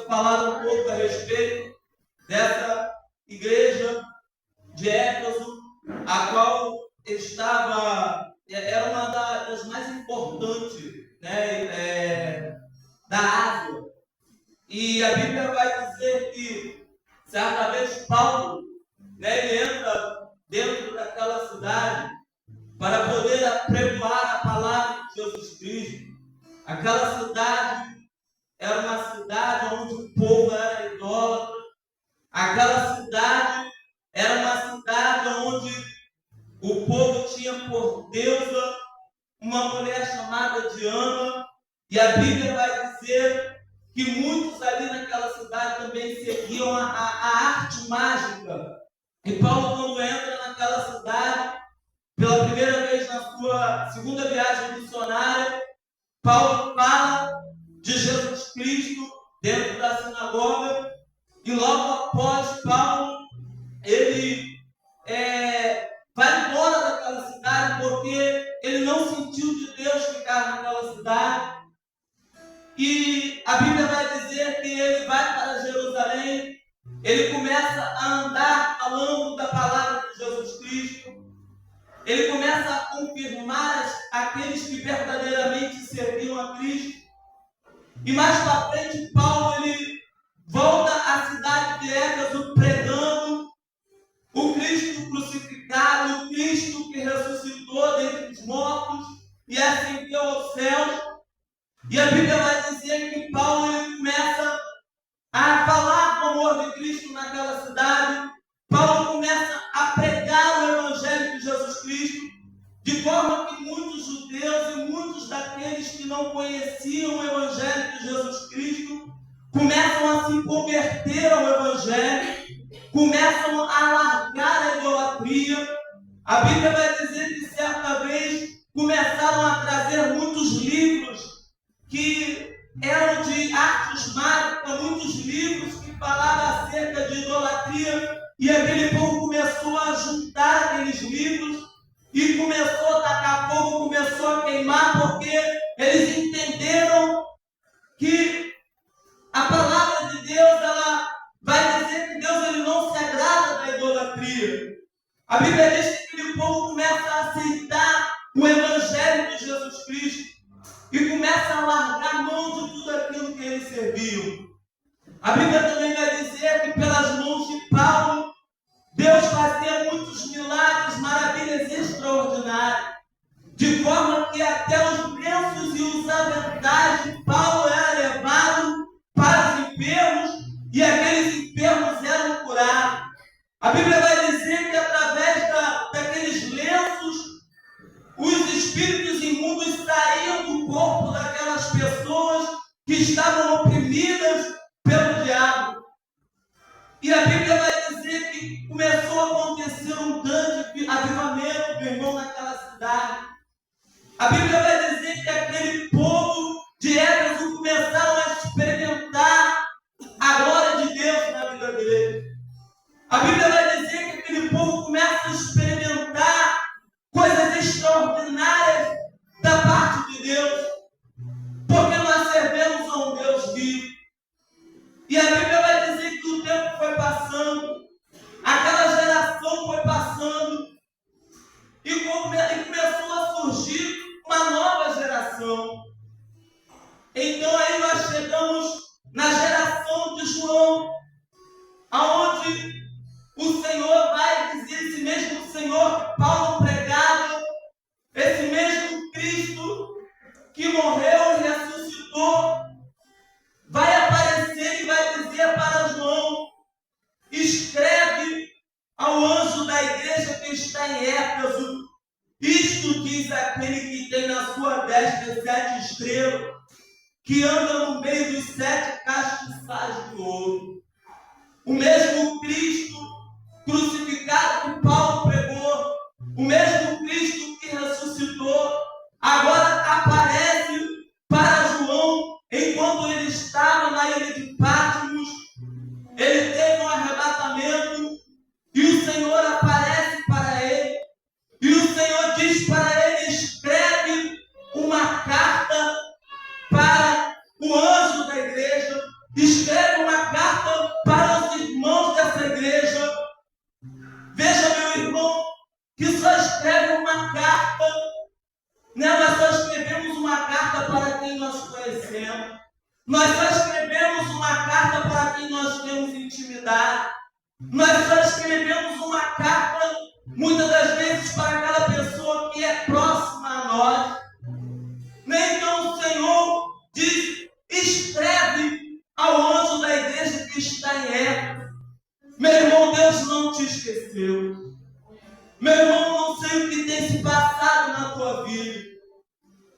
falar um pouco a respeito dessa igreja de Éfeso, a qual era uma das mais importantes, né, da Ásia. E a Bíblia vai dizer que certa vez Paulo, né, ele entra dentro daquela cidade para poder apregoar a palavra de Jesus Cristo. Aquela cidade era uma cidade onde o povo era idólatra. Aquela cidade era uma cidade onde o povo tinha por deusa uma mulher chamada Diana. E a Bíblia vai dizer que muitos ali naquela cidade também seguiam a arte mágica. E Paulo, quando entra naquela cidade, pela primeira vez na sua segunda viagem missionária, Paulo fala de Jesus Cristo dentro da sinagoga. E logo após Paulo, ele vai embora daquela cidade porque ele não sentiu de Deus ficar naquela cidade. E a Bíblia vai dizer que ele vai para Jerusalém, ele começa a andar falando da palavra de Jesus Cristo, ele começa a confirmar aqueles que verdadeiramente serviam a Cristo. E mais para frente, Paulo ele volta à cidade de Éfeso pregando o Cristo crucificado, o Cristo que ressuscitou dentre os mortos e ascendeu aos céus. E a Bíblia vai dizer que Paulo ele começa a falar do amor de Cristo naquela cidade. Paulo começa a pregar o Evangelho de Jesus Cristo, de forma que muitos judeus e muitos daqueles que não conheciam o Evangelho de Jesus Cristo começam a se converter ao Evangelho, começam a largar a idolatria. A Bíblia vai dizer que certa vez começaram a trazer muitos livros que eram de artes mágicas, muitos livros que falavam acerca de idolatria, e aquele povo começou a juntar aqueles livros e começou a tacar fogo, começou a queimar, porque eles entenderam que a palavra de Deus, ela vai dizer que Deus ele não se agrada da idolatria. A Bíblia diz que aquele povo começa a aceitar o Evangelho de Jesus Cristo e começa a largar a mão de tudo aquilo que eles serviam. A Bíblia também vai dizer que pelas mãos de Paulo, Deus fazia muitos milagres, maravilhas extraordinárias, de forma que até os lenços e os aventais de Paulo eram levados para os enfermos e aqueles enfermos eram curados. A Bíblia vai dizer que através daqueles lenços, os espíritos imundos saíam do corpo daquelas pessoas que estavam oprimidas pelo diabo. E a Bíblia vai dizer que começou a acontecer um grande avivamento, meu irmão, naquela cidade. A Bíblia vai dizer que aquele povo de Éfeso começaram a experimentar a glória de Deus na vida dele. A Bíblia vai dizer que aquele povo começa a experimentar coisas extraordinárias da parte de Deus, porque nós servimos a um Deus vivo. E a Bíblia vai dizer que o tempo foi passando, aquela geração foi passando, e começou a surgir uma nova geração. Então aí nós chegamos na geração de João, aonde o Senhor vai dizer, esse mesmo Senhor que Paulo pregava, esse mesmo Cristo que morreu e ressuscitou, vai aparecer e vai dizer para João: escreve ao anjo da igreja que está em Éfeso, isto diz aquele que tem na sua destra 7 estrelas, que anda no meio dos 7 castiçais de ouro. O mesmo Cristo crucificado que Paulo pregou, o mesmo Cristo que ressuscitou, agora aparece para João enquanto ele estava na ilha de Patmos. Ele teve um arrebatamento e o Senhor aparece para ele, e o Senhor diz para ele: escreve uma carta para o anjo da igreja, escreve Nós só escrevemos uma carta para quem nós temos intimidade. Nós só escrevemos uma carta, muitas das vezes, para aquela pessoa que é próxima a nós. Então o Senhor diz: escreve ao anjo da igreja que está em Éfeso. Meu irmão, Deus não te esqueceu. Meu irmão, não sei o que tem se passado na tua vida.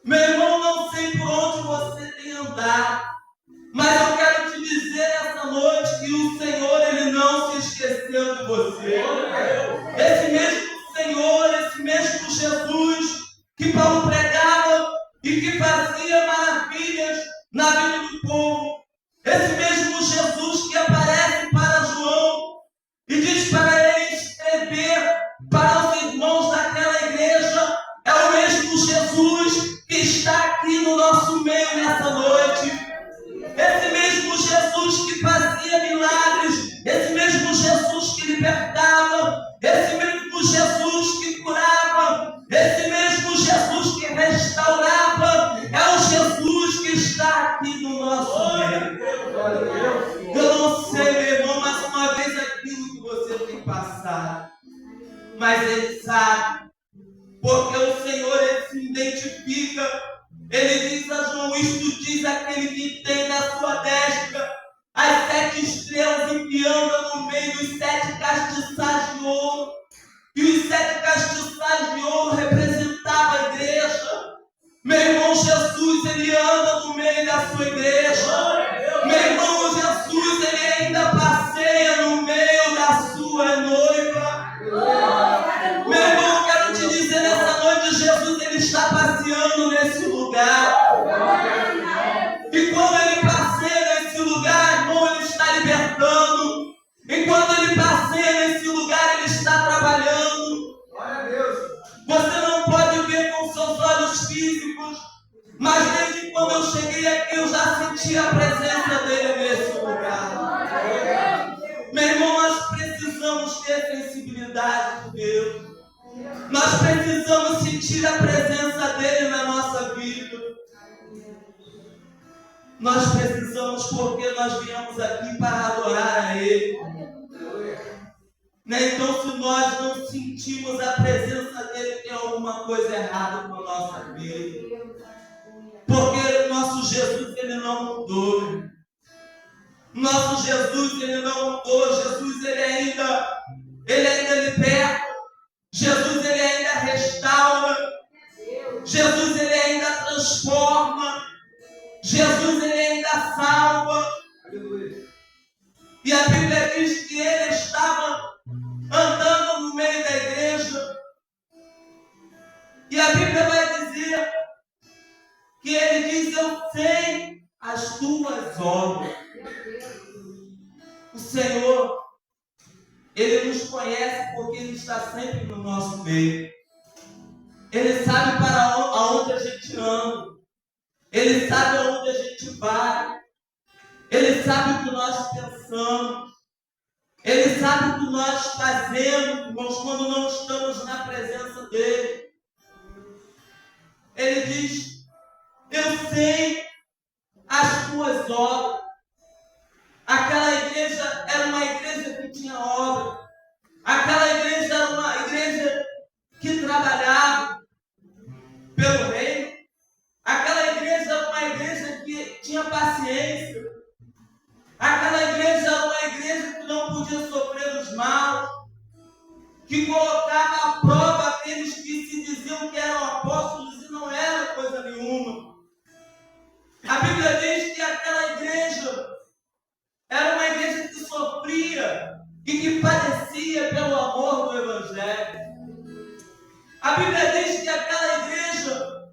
Meu irmão, não sei por onde você tem andado. Mas eu quero te dizer essa noite que o Senhor, Ele não se esqueceu de você. Esse mesmo Senhor, esse mesmo Jesus que Paulo pregava e que fazia maravilhas na vida do povo. Esse mesmo Jesus que aparece para João e diz para ele escrever para os irmãos daquela igreja, é o mesmo Jesus que está aqui no nosso meio nessa noite. Esse mesmo Jesus que fazia milagres, esse mesmo Jesus que libertava, esse mesmo Jesus que curava, esse mesmo Jesus que restaurava, é o Jesus que está aqui no nosso meio. Eu não sei, meu irmão, mais uma vez aquilo que você tem passado, mas Ele sabe, porque o Senhor, Ele se identifica. Ele diz a João: isto diz aquele que tem na sua destra as 7 estrelas e que anda no meio dos 7 castiçais de ouro. E os 7 castiçais de ouro representavam a igreja. Meu irmão, Jesus, Ele anda no meio da sua igreja. Meu irmão, Jesus, Ele ainda passeia no meio da sua noiva. Meu irmão, eu quero te dizer nessa noite, Jesus, Ele está passeando nesse lugar. E quando Ele passeia nesse lugar, irmão, Ele está libertando. E quando Ele passeia nesse lugar, Ele está trabalhando. Você não pode ver com seus olhos físicos, mas desde quando eu cheguei aqui, eu já senti a presença dEle nesse lugar. Meu irmão, nós precisamos ter sensibilidade de Deus. Nós precisamos sentir a presença dEle na nossa vida. Nós precisamos, porque nós viemos aqui para adorar a Ele. Então, se nós não sentimos a presença dEle, tem alguma coisa errada com a nossa vida. Porque nosso Jesus, Ele não mudou. Nosso Jesus, Ele não mudou. Jesus, Ele ainda liberta. Jesus, Ele ainda restaura. Jesus, Ele ainda transforma. Jesus, Ele ainda salva. E a Bíblia diz que Ele estava andando no meio da igreja. E a Bíblia vai dizer que Ele diz: eu sei as tuas obras. O Senhor, Ele nos conhece porque Ele está sempre no nosso meio. Ele sabe para onde a gente anda. Ele sabe aonde a gente vai. Ele sabe o que nós pensamos. Ele sabe o que nós fazemos, irmãos, quando não estamos na presença dEle. Ele diz: eu sei as tuas obras. Aquela igreja era uma igreja que tinha obra. Aquela igreja era uma igreja que trabalhava pelo reino. Aquela igreja era uma igreja que tinha paciência. Aquela igreja era uma igreja que não podia sofrer os maus, que colocava à prova aqueles que se diziam que eram apóstolos e não era coisa nenhuma. A Bíblia diz que aquela igreja era uma igreja que sofria e que padecia pelo amor do Evangelho. A Bíblia diz que aquela igreja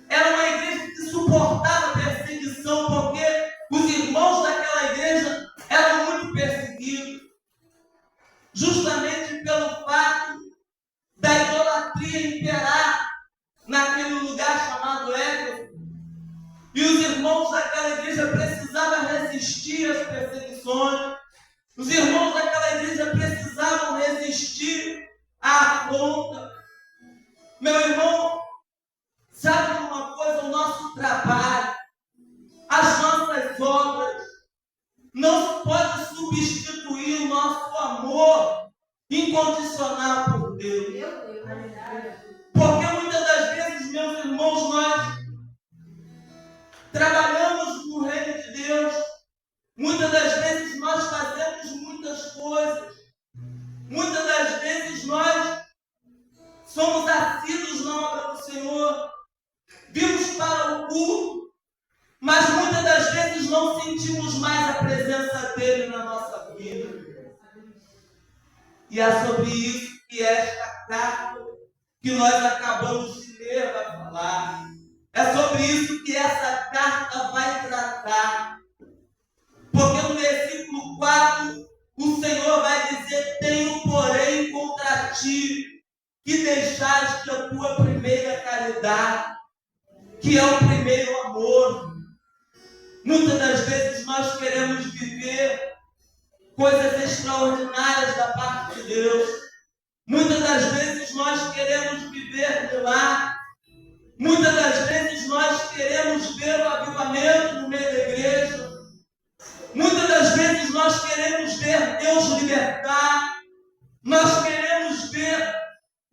era uma igreja que suportava perseguição, porque os irmãos daquela igreja eram muito perseguidos, justamente pelo fato da idolatria imperar naquele lugar chamado Éfeso. E os irmãos daquela nossas obras. Não pode substituir o nosso amor incondicional por Deus. Porque muitas das vezes, meus irmãos, nós trabalhamos no reino de Deus. Muitas das vezes nós fazemos muitas coisas. Muitas das vezes nós somos assíduos na obra do Senhor. Vimos para o culto, mas muitas das vezes não sentimos mais a presença dele na nossa vida. E é sobre isso que esta carta que nós acabamos de ler vai falar. É sobre isso que essa carta vai tratar. Porque no versículo 4, o Senhor vai dizer: tenho, porém, contra ti que deixaste a tua primeira caridade, que é o primeiro amor. Muitas das vezes nós queremos viver coisas extraordinárias da parte de Deus. Muitas das vezes nós queremos viver milagres. Muitas das vezes nós queremos ver o avivamento no meio da igreja. Muitas das vezes nós queremos ver Deus libertar. Nós queremos ver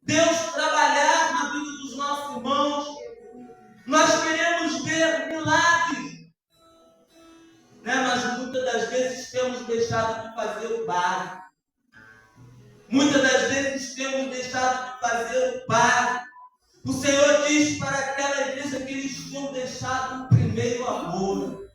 Deus trabalhar na vida dos nossos irmãos. Nós queremos ver milagres. Mas muitas das vezes temos deixado de fazer o básico. Muitas das vezes temos deixado de fazer o básico. O Senhor diz para aquela igreja que eles tinham deixado o primeiro amor.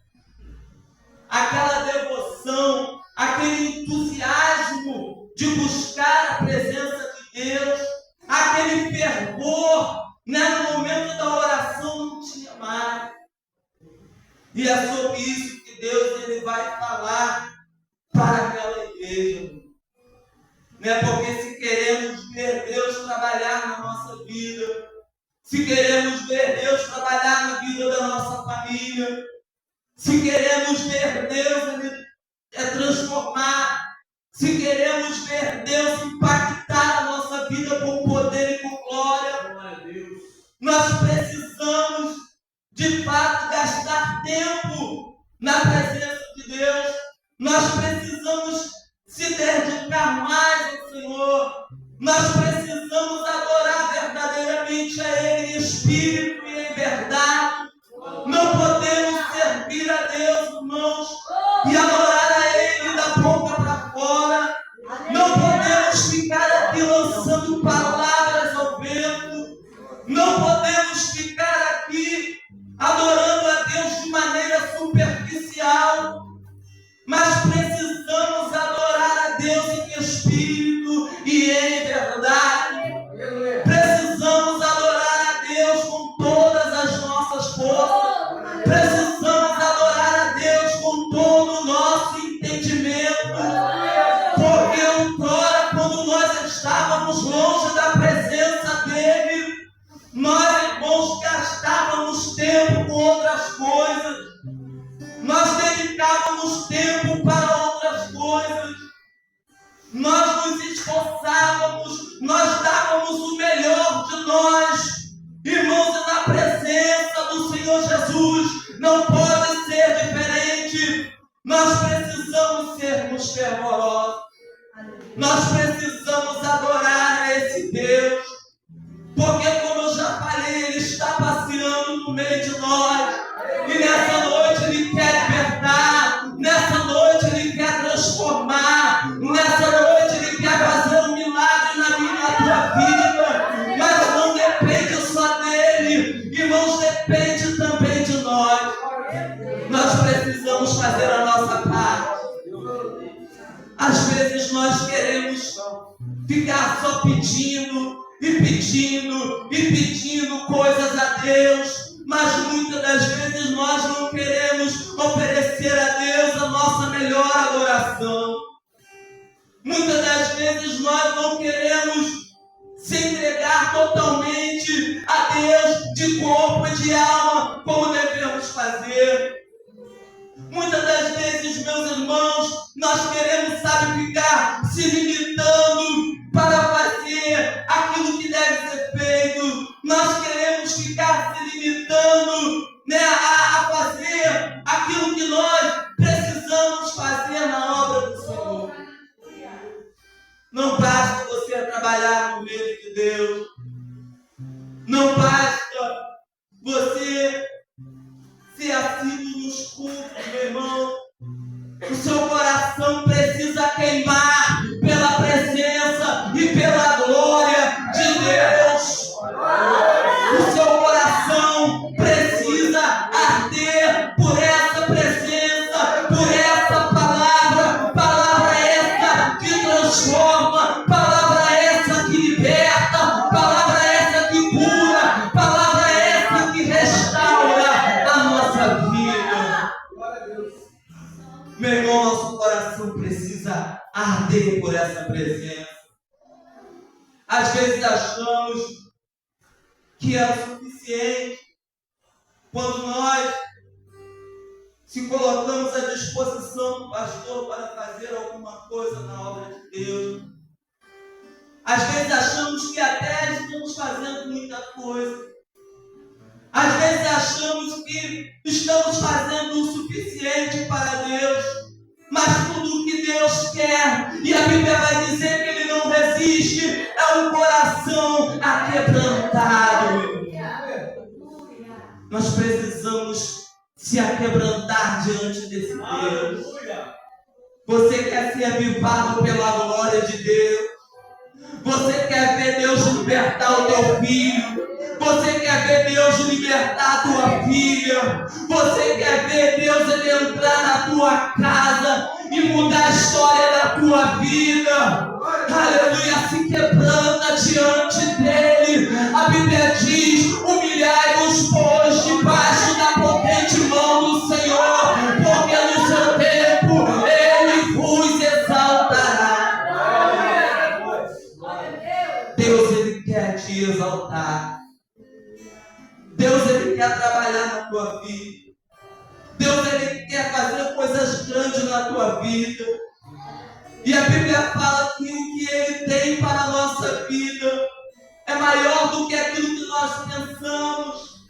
Aquela devoção, aquele entusiasmo de buscar a presença de Deus, aquele fervor, no momento da oração não tinha mais. E é sobre isso que Deus ele vai falar para aquela igreja. Porque se queremos ver Deus trabalhar na nossa vida, se queremos ver Deus trabalhar na vida da nossa família, se queremos ver Deus transformar, se queremos ver Deus impactar a nossa vida com poder e com glória, nós precisamos de fato gastar tempo na presença de Deus. Nós precisamos se dedicar mais ao Senhor. Nós precisamos adorar verdadeiramente a Ele em espírito e em verdade. Não podemos servir a Deus, irmãos, e adorar a Ele da boca para fora. Não podemos ficar aqui lançando palavras ao vento. Não podemos ficar aqui adorando a Deus de maneira superficial. Mas precisamos adorar a Deus em espírito e em verdade. Precisamos adorar a Deus com todas as nossas forças. Precisamos adorar a Deus com todo o nosso entendimento. Porque outrora, quando nós estávamos longe da presença dEle, nós, irmãos, gastávamos tempo com outras coisas. Nós dedicávamos tempo para outras coisas. Nós nos esforçávamos, nós dávamos o melhor de nós. Irmãos, e na presença do Senhor Jesus não pode ser diferente. Nós precisamos sermos fervorosos. Nós precisamos adorar a esse Deus. Porque, como eu já falei, Ele está passeando no meio de nós. E nessa noite Ele quer libertar. Nessa noite Ele quer transformar. Nessa noite Ele quer fazer um milagre na minha e na tua vida. Mas não depende só dEle. Irmãos, depende também de nós. Nós precisamos fazer a nossa parte. Às vezes nós queremos ficar só pedindo e pedindo coisas a Deus, mas muitas das vezes nós não queremos oferecer a Deus a nossa melhor adoração. Muitas das vezes nós não queremos se entregar totalmente a Deus de corpo e de alma, como devemos fazer. Muitas das vezes, meus irmãos, nós queremos, ficar se limitando para fazer aquilo que deve ser feito. Nós queremos ficar se limitando, a fazer aquilo que nós irmão, o seu coração precisa queimar pela presença e pela glória de Deus. O seu coração precisa arder por essa presença, por essa palavra. Palavra essa que transforma, palavra essa que liberta, palavra essa que cura, palavra essa que restaura a nossa vida. Meu irmão, nosso coração precisa arder por essa presença. Às vezes achamos que é o suficiente quando nós se colocamos à disposição do pastor para fazer alguma coisa na obra de Deus. Às vezes achamos que até estamos fazendo muita coisa. Às vezes achamos que estamos fazendo o suficiente para Deus, mas tudo o que Deus quer, e a Bíblia vai dizer que Ele não resiste, é um coração aquebrantado. Nós precisamos se aquebrantar diante desse Deus. Você quer ser avivado pela glória de Deus? Você quer ver Deus libertar o teu filho? Você quer ver Deus libertar a tua filha? Você quer ver Deus ele entrar na tua casa e mudar a história da tua vida? Aleluia, se quebranta diante dele. A Bíblia diz: humilhai-vos, pois, debaixo da potente mão do Senhor, porque no seu tempo ele vos exaltará. Deus, ele quer te exaltar. Deus, ele quer trabalhar na tua vida. Deus, ele quer fazer coisas grandes na tua vida. E a Bíblia fala que o que ele tem para a nossa vida é maior do que aquilo que nós pensamos,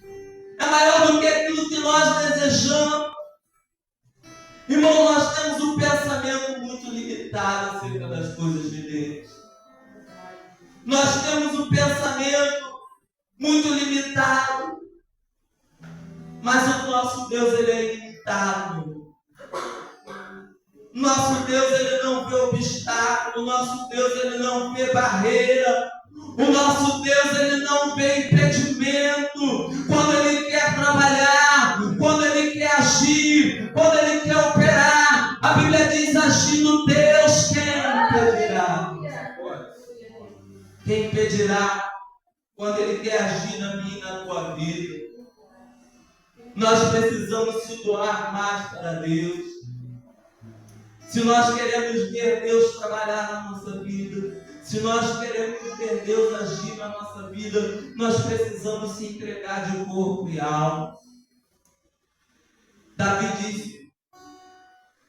é maior do que aquilo que nós desejamos. Irmão, nós temos um pensamento muito limitado acerca das coisas de Deus. Nós temos um pensamento muito limitado, mas o nosso Deus, ele é ilimitado. Nosso Deus, ele não vê obstáculo. Nosso Deus, ele não vê barreira. O nosso Deus, ele não vê impedimento. Quando ele quer trabalhar, quando ele quer agir, quando ele quer operar, a Bíblia diz: agindo Deus, quem impedirá? Quem impedirá quando ele quer agir na minha e na tua vida? Nós precisamos se doar mais para Deus. Se nós queremos ver Deus trabalhar na nossa vida, se nós queremos ver Deus agir na nossa vida, nós precisamos se entregar de corpo e alma. Davi disse: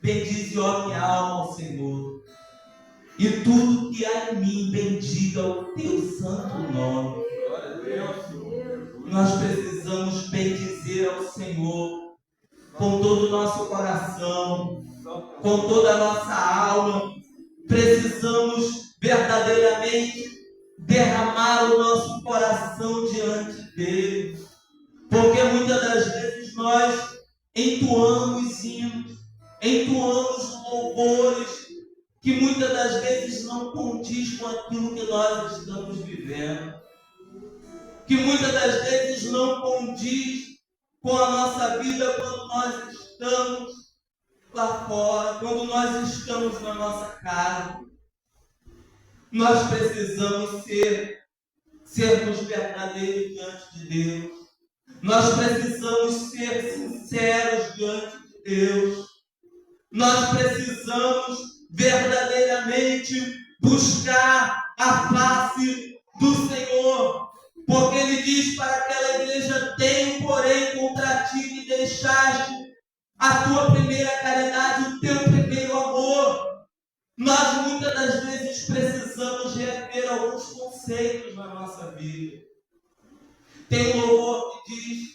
bendize, ó minha alma, ao Senhor, e tudo que há em mim bendiga o teu santo nome. Glória a Deus. Nós precisamos bendizer ao Senhor com todo o nosso coração, com toda a nossa alma. Precisamos verdadeiramente derramar o nosso coração diante dele, porque muitas das vezes nós entoamos hinos, entoamos louvores que muitas das vezes não condiz com aquilo que nós estamos vivendo, que muitas das vezes não condiz com a nossa vida quando nós estamos lá fora, quando nós estamos na nossa casa. Nós precisamos sermos verdadeiros diante de Deus. Nós precisamos ser sinceros diante de Deus. Nós precisamos verdadeiramente buscar a face do Senhor, porque Ele diz para aquela igreja: tenho, porém, contra ti que deixaste a tua primeira caridade, o teu primeiro amor. Nós muitas das vezes precisamos rever alguns conceitos na nossa vida. Tem um louvor que diz: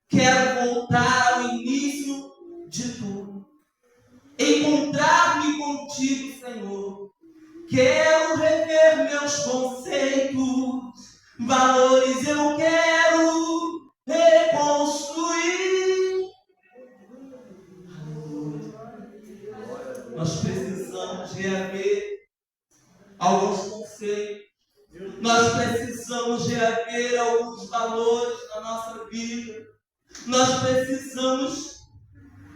quero voltar ao início de tudo, encontrar-me contigo, Senhor. Quero rever meus conceitos, valores eu quero reconstruir. Nós precisamos reaver alguns conceitos. Nós precisamos reaver alguns valores na nossa vida. Nós precisamos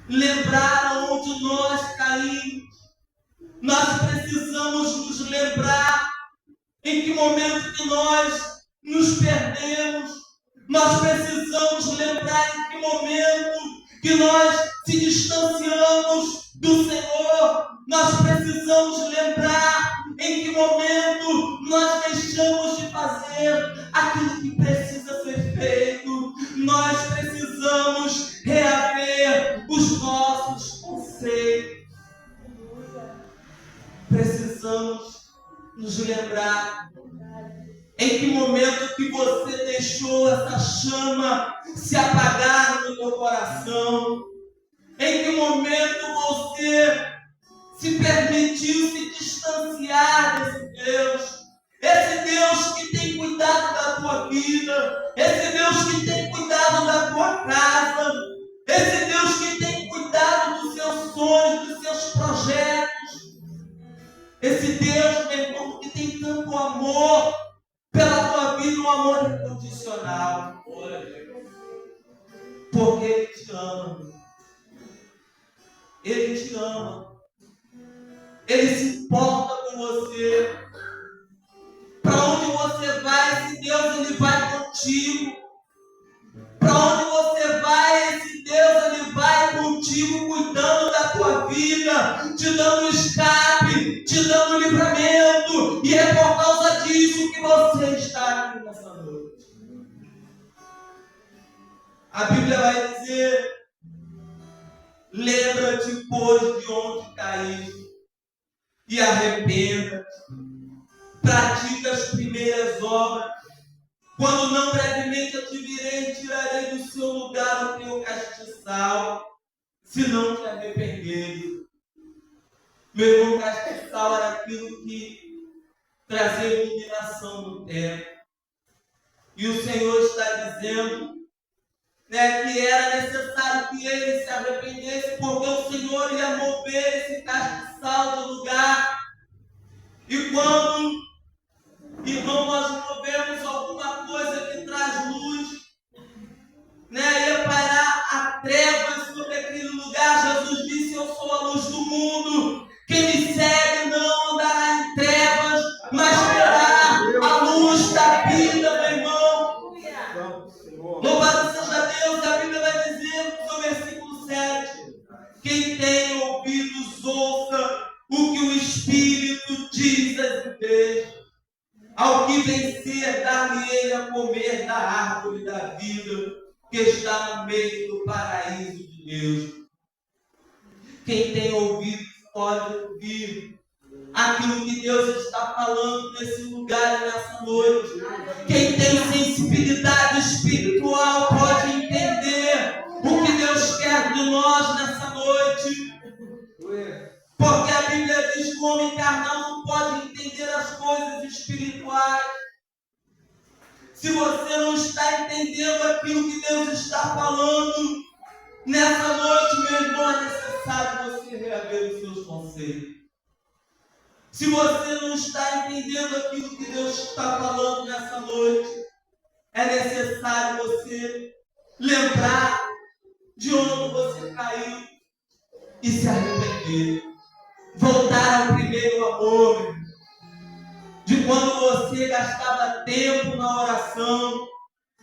lembrar onde nós caímos. Nós precisamos nos lembrar em que momento que nós nos perdemos. Nós precisamos lembrar em que momento que nós se distanciamos do Senhor. Nós precisamos lembrar em que momento nós deixamos de fazer aquilo que precisa ser feito. Nós precisamos reaver os nossos conceitos. Precisamos nos lembrar em que momento que você deixou essa chama se apagar no teu coração. Em que momento você se permitiu se distanciar desse Deus. Esse Deus que tem cuidado da tua vida. Esse Deus que tem cuidado da tua casa. Esse Deus que tem cuidado dos seus sonhos, dos seus projetos. Esse Deus, meu irmão, que tem tanto amor pela tua vida, um amor incondicional. Porque Ele te ama. Ele te ama. Ele se importa com você. Para onde você vai, esse Deus, Ele vai contigo. Para onde você vai, esse Deus, Ele vai contigo, cuidando da tua vida, te dando escape, te dando livramento. E é por causa disso que você está aqui nessa noite. A Bíblia vai dizer: lembra-te, pois, de onde caíste, e arrependa-te. Pratica as primeiras obras. Quando não, brevemente eu te virei e tirarei do seu lugar o teu castiçal, se não te arrependeres. Meu irmão, castiçal era aquilo que trazia iluminação no tempo. E o Senhor está dizendo, que era necessário que ele se arrependesse, porque o Senhor ia mover esse castiçal do lugar. E quando, irmão, nós movemos alguma coisa que traz luz, ia parar a trevas sobre aquele lugar. Jesus disse: eu sou a luz do mundo. Quem me segue não andará em trevas, mas terá a luz da vida, meu irmão. Louvado seja Deus. A Bíblia vai dizer no versículo 7: quem tem ouvidos, ouça o que o Espírito diz às igrejas. Ao que vencer, dar-lhe-ei a comer da árvore da vida que está no meio do paraíso de Deus. Quem tem ouvido pode ouvir aquilo que Deus está falando nesse lugar e nessa noite. Quem tem sensibilidade espiritual pode entender o que Deus quer de nós nessa noite. Porque a Bíblia diz que o homem carnal não pode entender as coisas espirituais. Se você não está entendendo aquilo que Deus está falando nessa noite, meu irmão, é necessário você reaver os seus conceitos. Se você não está entendendo aquilo que Deus está falando nessa noite, é necessário você lembrar de onde você caiu e se arrepender. Voltar ao primeiro amor, de quando você gastava tempo na oração,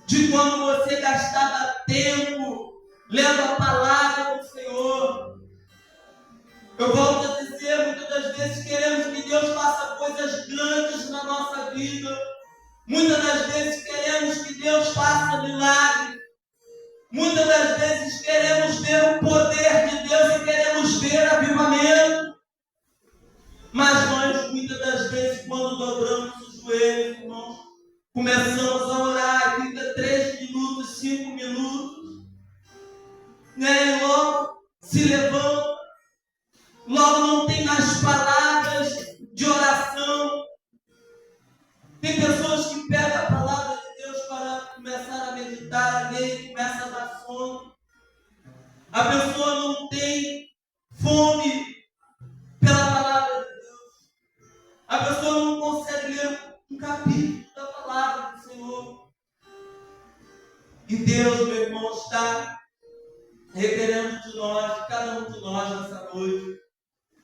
de quando você gastava tempo lendo a palavra do Senhor. Eu volto a dizer, muitas das vezes queremos que Deus faça coisas grandes na nossa vida. Muitas das vezes queremos que Deus faça milagres. Muitas das vezes queremos ver o poder de Deus e queremos ver avivamento. Mas nós, muitas das vezes, quando dobramos os joelhos, irmãos, começamos a orar, e fica 3 minutos, 5 minutos, e logo se levanta, logo não tem mais palavras de oração. Tem pessoas que pegam a palavra de Deus para começar a meditar, a ler, começa a dar sono. A pessoa não tem fome capítulo da palavra do Senhor. E Deus, meu irmão, está requerendo de nós, de cada um de nós nessa noite,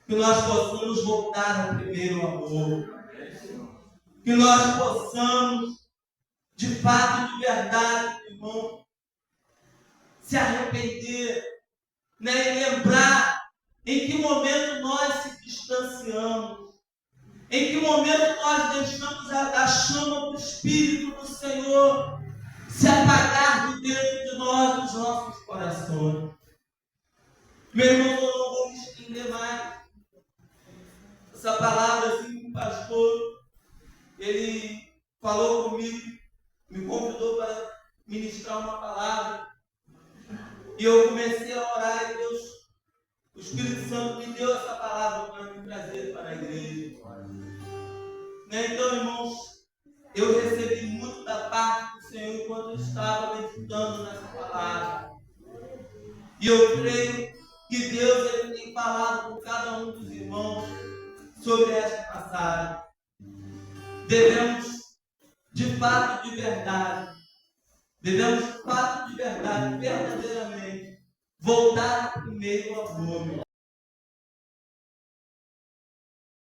que nós possamos voltar ao primeiro amor. Que nós possamos, de fato, de verdade, meu irmão, se arrepender, né, e lembrar em que momento nós se distanciamos, em que momento nós deixamos a chama do Espírito do Senhor se apagar de dentro de nós, dos nossos corações. Meu irmão, eu não vou me estender mais. Essa palavra, assim, o pastor, ele falou comigo, me convidou para ministrar uma palavra. E eu comecei a orar e Deus, o Espírito Santo me deu essa palavra para me trazer para a igreja. Então, irmãos, eu recebi muito da parte do Senhor enquanto eu estava meditando nessa palavra. E eu creio que Deus ele tem falado com cada um dos irmãos sobre esta passagem. Devemos, de fato, de verdade, verdadeiramente, voltar ao primeiro amor.